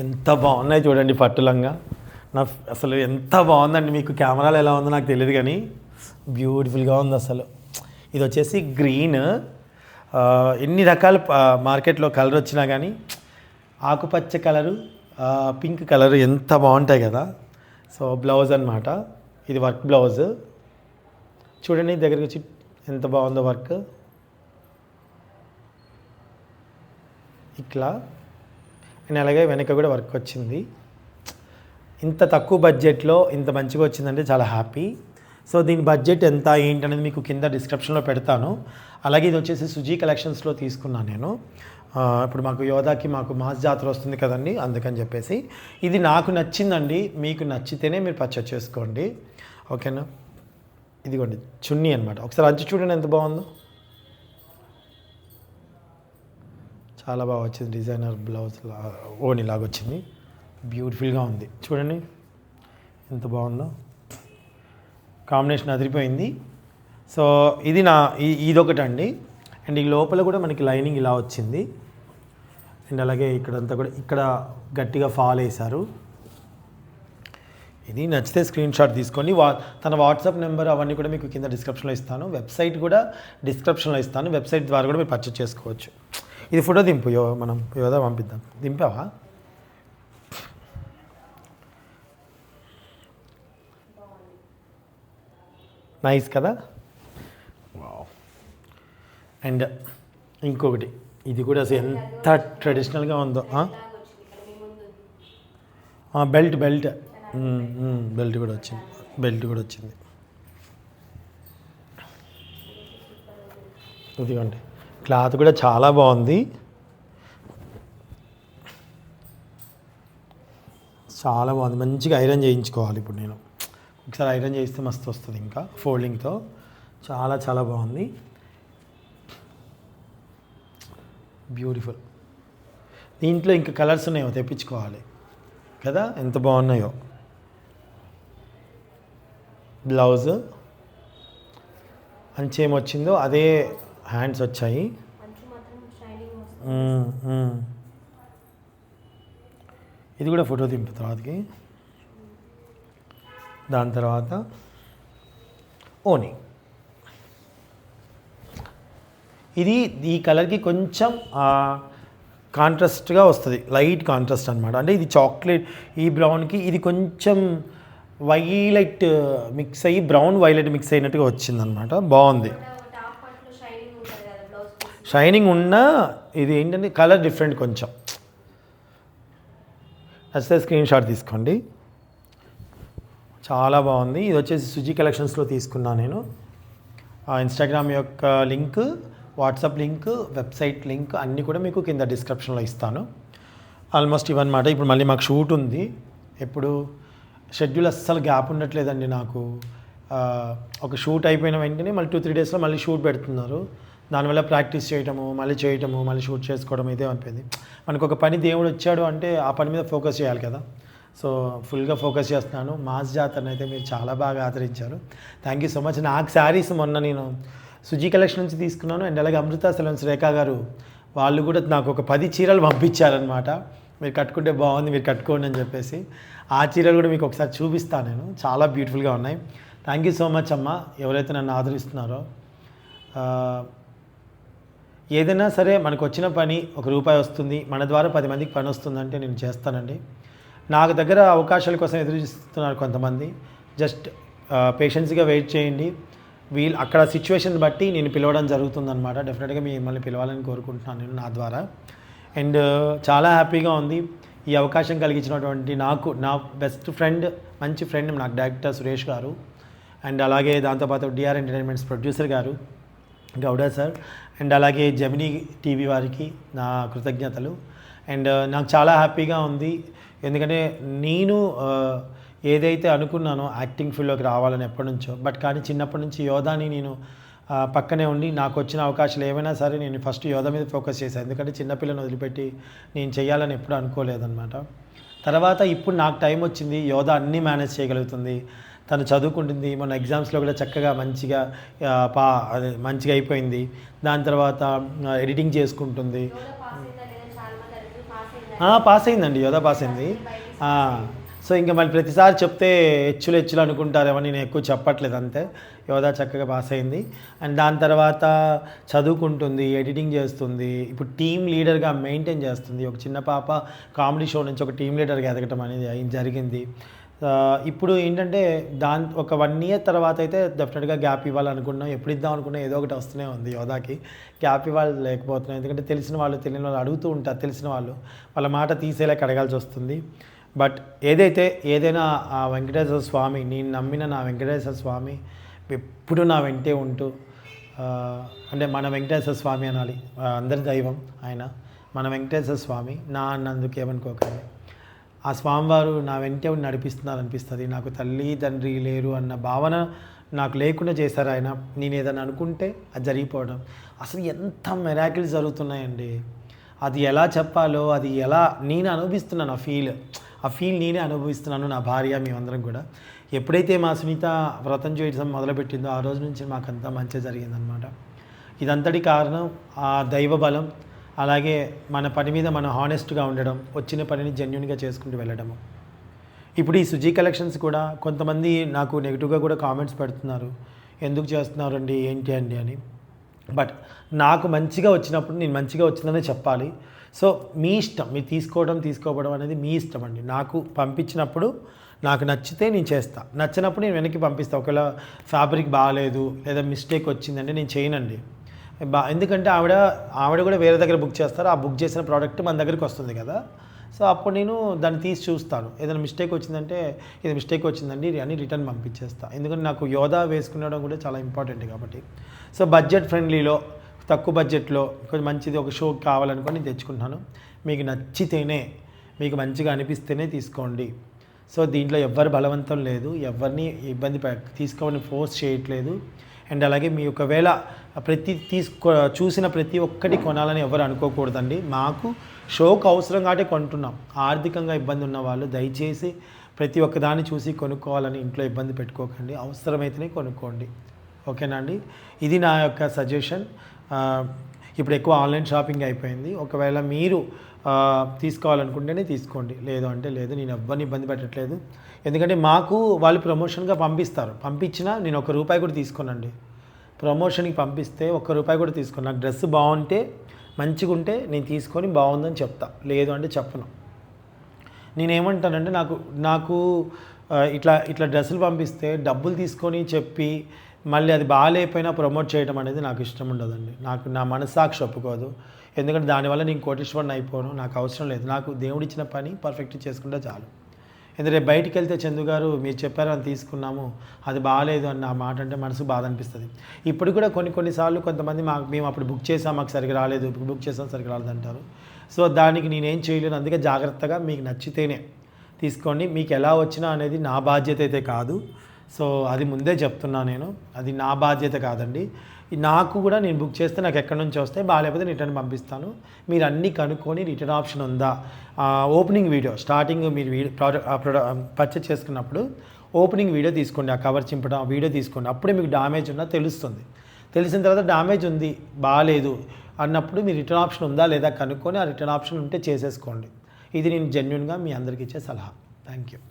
ఎంత బాగున్నాయి చూడండి పట్టులంగా. నా అసలు ఎంత బాగుందండి. మీకు కెమెరాలో ఎలా ఉందో నాకు తెలియదు కానీ బ్యూటిఫుల్గా ఉంది అసలు. ఇది వచ్చేసి గ్రీన్. ఎన్ని రకాల మార్కెట్లో కలర్ వచ్చినా కానీ ఆకుపచ్చ కలరు, పింక్ కలర్ ఎంత బాగుంటాయి కదా. సో బ్లౌజ్ అనమాట, ఇది వర్క్ బ్లౌజ్. చూడండి దగ్గరికి వచ్చి ఎంత బాగుందో వర్క్. ఇట్లా అండ్ అలాగే వెనక కూడా వర్క్ వచ్చింది. ఇంత తక్కువ బడ్జెట్లో ఇంత మంచిగా వచ్చిందంటే చాలా హ్యాపీ. సో దీని బడ్జెట్ ఎంత ఏంటనేది మీకు కింద డిస్క్రిప్షన్లో పెడతాను. అలాగే ఇది వచ్చేసి సుజీ కలెక్షన్స్లో తీసుకున్నాను నేను. ఇప్పుడు మాకు యోధాకి మాకు మాస్ జాతర వస్తుంది కదండి, అందుకని చెప్పేసి ఇది నాకు నచ్చిందండి. మీకు నచ్చితేనే మీరు పర్చేస్ చేసుకోండి, ఓకేనా. ఇదిగోండి చున్నీ అనమాట. ఒకసారి అంచు చూడండి ఎంత బాగుందో, చాలా బాగా వచ్చింది. డిజైనర్ బ్లౌజ్ ఓని లాగా వచ్చింది, బ్యూటిఫుల్గా ఉంది. చూడండి ఎంత బాగుందో, కాంబినేషన్ అదిరిపోయింది. సో ఇది ఇదొకటండి. అండ్ ఈ లోపల కూడా మనకి లైనింగ్ ఇలా వచ్చింది. అండ్ అలాగే ఇక్కడంతా కూడా ఇక్కడ గట్టిగా ఫాల్ వేశారు. ఇది నచ్చితే స్క్రీన్ షాట్ తీసుకొని తన వాట్సాప్ నెంబర్ అవన్నీ కూడా మీకు కింద డిస్క్రిప్షన్లో ఇస్తాను. వెబ్సైట్ కూడా డిస్క్రిప్షన్లో ఇస్తాను. వెబ్సైట్ ద్వారా కూడా మీరు పర్చేస్ చేసుకోవచ్చు. ఇది ఫోటో దింపు, మనం యోధా పంపిద్దాం. దింపావా? నైస్ కదా. అండ్ ఇంకొకటి, ఇది కూడా అసలు ఎంత ట్రెడిషనల్గా ఉందో. బెల్ట్ కూడా వచ్చింది. ఇదిగోండి క్లాత్ కూడా చాలా బాగుంది, చాలా బాగుంది. మంచిగా ఐరన్ చేయించుకోవాలి ఇప్పుడు నేను. ఒకసారి ఐరన్ చేస్తే మస్తు వస్తుంది, ఇంకా ఫోల్డింగ్తో చాలా చాలా బాగుంది, బ్యూటిఫుల్. దీంట్లో ఇంకా కలర్స్ ఉన్నాయో తెప్పించుకోవాలి కదా, ఎంత బాగున్నాయో. బ్లౌజ్ అంచేమొచ్చిందో అదే హ్యాండ్స్ వచ్చాయి. ఇది కూడా ఫోటో దింపు తర్వాతకి. దాని తర్వాత ఓని, ఇది ఈ కలర్కి కొంచెం కాంట్రాస్ట్గా వస్తుంది, లైట్ కాంట్రాస్ట్ అనమాట. అంటే ఇది చాక్లెట్, ఈ బ్రౌన్కి ఇది కొంచెం వైలెట్ మిక్స్ అయ్యి బ్రౌన్ వైలెట్ మిక్స్ అయినట్టుగా వచ్చిందనమాట. బాగుంది, షైనింగ్ ఉన్న. ఇది ఏంటంటే కలర్ డిఫరెంట్ కొంచెం. నచ్చితే స్క్రీన్ షాట్ తీసుకోండి, చాలా బాగుంది. ఇది వచ్చేసి సుజీ కలెక్షన్స్లో తీసుకున్నాను నేను. ఇన్స్టాగ్రామ్ యొక్క link, WhatsApp link, website link అన్నీ కూడా మీకు కింద డిస్క్రిప్షన్లో ఇస్తాను. ఆల్మోస్ట్ ఇవన్నమాట. ఇప్పుడు మళ్ళీ మాకు షూట్ ఉంది. ఎప్పుడు షెడ్యూల్ అస్సలు గ్యాప్ ఉండట్లేదండి నాకు. ఒక షూట్ అయిపోయిన వెంటనే మళ్ళీ 2-3 డేస్లో మళ్ళీ షూట్ పెడుతున్నారు. దానివల్ల ప్రాక్టీస్ చేయటము, మళ్ళీ షూట్ చేసుకోవడం ఇదే అయిపోయింది. మనకు ఒక పని దేవుడు వచ్చాడు అంటే ఆ పని మీద ఫోకస్ చేయాలి కదా. సో ఫుల్గా ఫోకస్ చేస్తున్నాను. మాస్ జాతరని అయితే మీరు చాలా బాగా ఆదరించారు, థ్యాంక్ యూ సో మచ్. నాకు శారీస్ మొన్న నేను సుజీ కలెక్షన్ నుంచి తీసుకున్నాను. అండ్ అలాగే అమృత సెలూన్స్ రేఖా గారు వాళ్ళు కూడా నాకు ఒక 10 చీరలు పంపించారనమాట. మీరు కట్టుకుంటే బాగుంది, మీరు కట్టుకోండి అని చెప్పేసి. ఆ చీరలు కూడా మీకు ఒకసారి చూపిస్తాను నేను, చాలా బ్యూటిఫుల్గా ఉన్నాయి. థ్యాంక్ యూ సో మచ్ అమ్మ, ఎవరైతే నన్ను ఆదరిస్తున్నారో. ఏదైనా సరే మనకు వచ్చిన పని ₹1 వస్తుంది, మన ద్వారా 10 మందికి పని వస్తుందంటే నేను చేస్తానండి. నాకు దగ్గర అవకాశాల కోసం ఎదురు చూస్తున్నారు కొంతమంది. జస్ట్ పేషెన్స్గా వెయిట్ చేయండి. అక్కడ సిచ్యువేషన్ బట్టి నేను పిలవడం జరుగుతుందన్నమాట. డెఫినెట్గా మిమ్మల్ని పిలవాలని కోరుకుంటున్నాను నేను నా ద్వారా. అండ్ చాలా హ్యాపీగా ఉంది ఈ అవకాశం కలిగించినటువంటి నా బెస్ట్ ఫ్రెండ్, మంచి ఫ్రెండ్ నాకు డైరెక్టర్ సురేష్ గారు. అండ్ అలాగే దాంతోపాటు డిఆర్ ఎంటర్టైన్మెంట్స్ ప్రొడ్యూసర్ గారు గౌడ సార్. అండ్ అలాగే జెమినీ టీవీ వారికి నా కృతజ్ఞతలు. అండ్ నాకు చాలా హ్యాపీగా ఉంది, ఎందుకంటే నేను ఏదైతే అనుకున్నానో యాక్టింగ్ ఫీల్డ్లోకి రావాలని ఎప్పటి నుంచో, కానీ చిన్నప్పటి నుంచి యోధాని నేను పక్కనే ఉండి నాకు వచ్చిన అవకాశాలు ఏమైనా సరే నేను ఫస్ట్ యోధ మీద ఫోకస్ చేశాను. ఎందుకంటే చిన్నపిల్లని వదిలిపెట్టి నేను చేయాలని ఎప్పుడు అనుకోలేదన్నమాట. తర్వాత ఇప్పుడు నాకు టైం వచ్చింది, యోధ అన్నీ మేనేజ్ చేయగలుగుతుంది, తను చదువుకుంటుంది. మొన్న ఎగ్జామ్స్లో కూడా చక్కగా మంచిగా అయిపోయింది. దాని తర్వాత ఎడిటింగ్ చేసుకుంటుంది. పాస్ అయిందండి, యోధా పాస్ అయింది. ఆ, సో ఇంకా మళ్ళీ ప్రతిసారి చెప్తే హెచ్చులు అనుకుంటారేమో, నేను ఎక్కువ చెప్పట్లేదు అంతే. యోధా చక్కగా పాస్ అయింది. అండ్ దాని తర్వాత చదువుకుంటుంది, ఎడిటింగ్ చేస్తుంది, ఇప్పుడు టీమ్ లీడర్గా మెయింటైన్ చేస్తుంది. ఒక చిన్న పాప కామెడీ షో నుంచి ఒక టీమ్ లీడర్గా ఎదగటం అనేది జరిగింది. ఇప్పుడు ఏంటంటే ఒక 1 year తర్వాత అయితే డెఫినెట్గా గ్యాప్ ఇవ్వాలనుకున్నాం. ఎప్పుడు ఇద్దాం అనుకున్నా ఏదో ఒకటి వస్తూనే ఉంది యోధాకి. గ్యాప్ ఇవ్వాలి లేకపోతున్నాం, ఎందుకంటే తెలిసిన వాళ్ళు తెలియని వాళ్ళు అడుగుతూ ఉంటారు. తెలిసిన వాళ్ళు వాళ్ళ మాట తీసేలాక అడగాల్సి వస్తుంది. బట్ ఏదైనా ఆ వెంకటేశ్వర స్వామి, నేను నమ్మిన నా వెంకటేశ్వర స్వామి ఎప్పుడు నా వెంటే ఉంటూ, అంటే మన వెంకటేశ్వర స్వామి అనాలి, అందరి దైవం ఆయన. మన వెంకటేశ్వర స్వామి నా అన్నందుకు ఏమనుకోకండి. ఆ స్వామివారు నా వెంటే నడిపిస్తున్నారు అనిపిస్తుంది. నాకు తల్లి తండ్రి లేరు అన్న భావన నాకు లేకుండా చేశారు ఆయన. నేను ఏదైనా అనుకుంటే అది జరిగిపోవడం. అసలు ఎంత మిరాకిల్స్ జరుగుతున్నాయండి. అది ఎలా చెప్పాలో, అది ఎలా నేను అనుభవిస్తున్నాను. ఆ ఫీల్ నేనే అనుభవిస్తున్నాను, నా భార్య, మేమందరం కూడా. ఎప్పుడైతే మా సునీత వ్రతం చేయడం మొదలుపెట్టిందో ఆ రోజు నుంచి మాకంతా మంచి జరిగిందనమాట. ఇదంతటి కారణం ఆ దైవ బలం, అలాగే మన పని మీద మనం హానెస్ట్గా ఉండడం, వచ్చిన పనిని జెన్యూన్గా చేసుకుంటూ వెళ్ళడము. ఇప్పుడు ఈ సుజీ కలెక్షన్స్ కూడా కొంతమంది నాకు నెగిటివ్గా కూడా కామెంట్స్ పెడుతున్నారు, ఎందుకు చేస్తున్నారండి ఏంటి అండి అని. బట్ నాకు మంచిగా వచ్చినప్పుడు నేను మంచిగా వచ్చిందనే చెప్పాలి. సో మీ ఇష్టం, మీరు తీసుకోవడం అనేది మీ ఇష్టం అండి. నాకు పంపించినప్పుడు నాకు నచ్చితే నేను చేస్తా, నచ్చినప్పుడు నేను వెనక్కి పంపిస్తాను. ఒకవేళ ఫ్యాబ్రిక్ బాగాలేదు లేదా మిస్టేక్ వచ్చిందంటే నేను చేయనండి. ఎందుకంటే ఆవిడ కూడా వేరే దగ్గర బుక్ చేస్తారు. ఆ బుక్ చేసిన ప్రోడక్ట్ మన దగ్గరికి వస్తుంది కదా. సో అప్పుడు నేను దాన్ని తీసి చూస్తాను. ఏదైనా మిస్టేక్ వచ్చిందంటే ఇది మిస్టేక్ వచ్చిందండి అని రిటర్న్ పంపించేస్తాను. ఎందుకంటే నాకు యోధా వేసుకునడం కూడా చాలా ఇంపార్టెంట్ కాబట్టి. సో బడ్జెట్ ఫ్రెండ్లీలో, తక్కువ బడ్జెట్లో కొంచెం మంచిది ఒక షో కావాలనుకొని నేను తెచ్చుకుంటున్నాను. మీకు నచ్చితేనే, మీకు మంచిగా అనిపిస్తేనే తీసుకోండి. సో దీంట్లో ఎవ్వరు బలవంతం లేదు, ఎవరిని ఇబ్బంది తీసుకోమని ఫోర్స్ చేయట్లేదు. అండ్ అలాగే మీ ఒకవేళ చూసిన ప్రతి ఒక్కటి కొనాలని ఎవరు అనుకోకూడదండి. మాకు షోకు అవసరం కాబట్టి కొంటున్నాం. ఆర్థికంగా ఇబ్బంది ఉన్న వాళ్ళు దయచేసి ప్రతి ఒక్కదాన్ని చూసి కొనుక్కోవాలని ఇంట్లో ఇబ్బంది పెట్టుకోకండి. అవసరమైతేనే కొనుక్కోండి. ఓకేనా అండి? ఇది నా యొక్క సజెషన్. ఇప్పుడు ఎక్కువ ఆన్లైన్ షాపింగ్ అయిపోయింది. ఒకవేళ మీరు తీసుకోవాలనుకుంటేనే తీసుకోండి, లేదు అంటే లేదు. నేను ఎవ్వరిని ఇబ్బంది పెట్టట్లేదు. ఎందుకంటే మాకు వాళ్ళు ప్రమోషన్గా పంపిస్తారు. పంపించినా నేను ₹1 కూడా తీసుకోనండి. ప్రమోషన్కి పంపిస్తే ₹1 కూడా తీసుకోను. నాకు డ్రెస్ బాగుంటే, మంచిగా ఉంటే నేను తీసుకొని బాగుందని చెప్తా, లేదు అంటే చెప్పను. నేనేమంటానంటే నాకు ఇట్లా డ్రెస్సులు పంపిస్తే డబ్బులు తీసుకొని చెప్పి మళ్ళీ అది బాగాలేకపోయినా ప్రమోట్ చేయడం అనేది నాకు ఇష్టం ఉండదండి. నా మనస్సాక్షి ఒప్పుకోదు. ఎందుకంటే దానివల్ల నేను కోటీశ్వరుని అయిపోను. నాకు అవసరం లేదు. నాకు దేవుడిచ్చిన పని పర్ఫెక్ట్ చేసుకుంటే చాలు. ఎందుకంటే బయటికి వెళ్తే చందు గారు మీరు చెప్పారు అని తీసుకున్నాము, అది బాగాలేదు అన్న మాట అంటే మనసు బాధ అనిపిస్తుంది. ఇప్పుడు కూడా కొన్నిసార్లు కొంతమంది మేము అప్పుడు బుక్ చేసాం, మాకు సరిగ్గా రాలేదు, ఇప్పుడు బుక్ చేసాం సరిగ్గా రాలేదు అంటారు. సో దానికి నేనేం చేయలేను. అందుకే జాగ్రత్తగా మీకు నచ్చితేనే తీసుకోండి. మీకు ఎలా వచ్చినా అనేది నా బాధ్యత అయితే కాదు. సో అది ముందే చెప్తున్నా నేను, అది నా బాధ్యత కాదండి. నాకు కూడా నేను బుక్ చేస్తే నాకు ఎక్కడి నుంచి వస్తే బాగాలేకపోతే రిటర్న్ పంపిస్తాను. మీరు అన్నీ కనుక్కొని రిటర్న్ ఆప్షన్ ఉందా, ఓపెనింగ్ వీడియో స్టార్టింగ్ మీరు పర్చేస్ చేసుకున్నప్పుడు ఓపెనింగ్ వీడియో తీసుకోండి. ఆ కవర్ చింపడం వీడియో తీసుకోండి. అప్పుడే మీకు డ్యామేజ్ ఉన్నా తెలుస్తుంది. తెలిసిన తర్వాత డ్యామేజ్ ఉంది, బాగాలేదు అన్నప్పుడు మీ రిటర్న్ ఆప్షన్ ఉందా లేదా కనుక్కొని ఆ రిటర్న్ ఆప్షన్ ఉంటే చేసేసుకోండి. ఇది నేను జెన్యూన్గా మీ అందరికీ ఇచ్చే సలహా. Thank you.